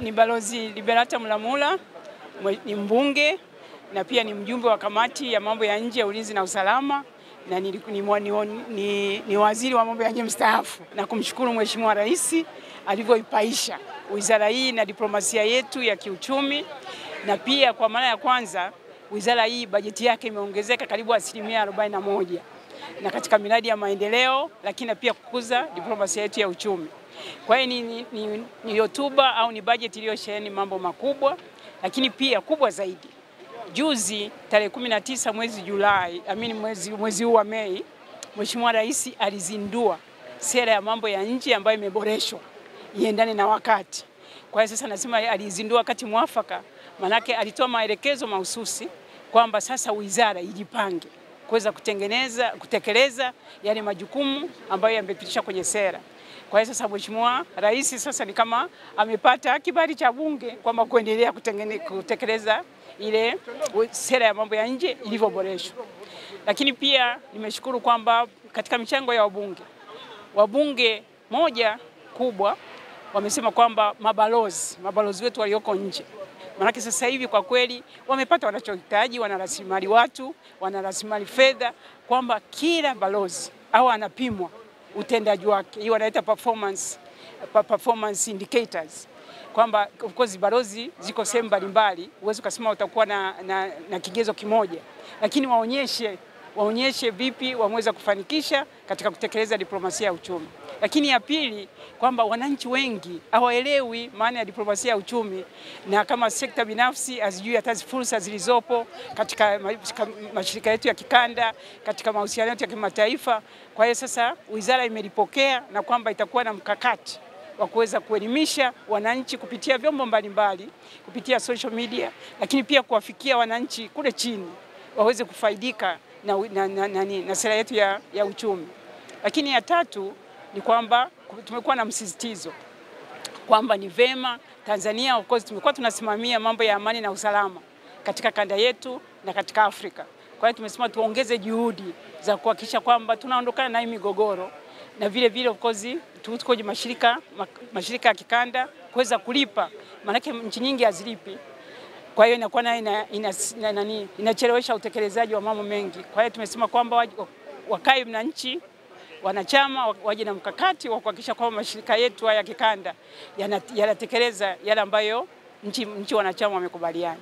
Ni Balozi Liberata Mulamula, ni mbunge na pia ni mjumbe wa kamati ya mambo ya nje ya ulinzi na usalama na ni waziri wa mambo ya nje mstaafu. Na kumshukuru Mheshimiwa Rais alivyoipaisha wizara hii na diplomasia yetu ya kiuchumi, na pia kwa mara ya kwanza wizara hii bajeti yake imeongezeka karibu 41% na katika miradi ya maendeleo, lakini pia kukuza diplomasia yetu ya uchumi. Kwa hiyo ni hotuba au ni bajeti iliyosheheni mambo makubwa, lakini pia kubwa zaidi. Juzi tarehe 19 mwezi Julai, mwezi huu wa Mei, Mheshimiwa Rais alizindua sera ya mambo ya nje ambayo imeboreshwa iendane na wakati. Kwa hiyo sasa nasema alizindua wakati mwafaka, manake alitoa maelekezo mahususi kwamba sasa wizara ijipange kuweza kutekeleza yale majukumu ambayo yamepitisha kwenye sera. Kwa hiyo sasa Mheshimiwa Rais sasa ni kama amepata kibali cha bunge kwamba kuendelea kutekeleza ile sera ya mambo ya nje ilivyoboreshwa. Lakini pia nimeshukuru kwamba katika michango ya wabunge moja kubwa wamesema kwamba mabalozi wetu walioko nje, maana sasa hivi kwa kweli wamepata wanachohitaji, wana rasilimali watu, wana rasilimali fedha, kwamba kila balozi au anapimwa utendaji wake. Hii wanaita performance indicators, kwamba of course balozi ziko sehemu mbalimbali, uwezo kusema utakuwa na kigezo kimoja, lakini waonyeshe vipi wameweza kufanikisha katika kutekeleza diplomasia ya uchumi. Lakini ya pili, kwamba wananchi wengi hawaelewi maana ya diplomasia ya uchumi, na kama sekta binafsi hazijui hata fursa zilizopo katika mashirika yetu ya kikanda, katika mahusiano yetu ya kimataifa. Kwa hiyo sasa wizara imelipokea na kwamba itakuwa na mkakati wa kuweza kuelimisha wananchi kupitia vyombo mbalimbali, kupitia social media, lakini pia kuwafikia wananchi kule chini waweze kufaidika na sera yetu ya uchumi. Lakini ya tatu ni kwamba tumekuwa na msisitizo kwamba ni vema Tanzania, of course tumekuwa tunasimamia mambo ya amani na usalama katika kanda yetu na katika Afrika. Kwa hiyo tumesema tuongeze juhudi za kuhakikisha kwamba tunaondokana na hii migogoro, na vile of course tuko mashirika ya kikanda kuweza kulipa, maana nchi nyingi hazilipi. Kwa hiyo inakuwa inachelewesha utekelezaji wa mambo mengi. Kwa hiyo tumesema kwamba wakae na nchi wanachama waje na mkakati wa kuhakikisha kwamba mashirika yetu haya ya kikanda yanatekeleza yale ambayo nchi wanachama wamekubaliana.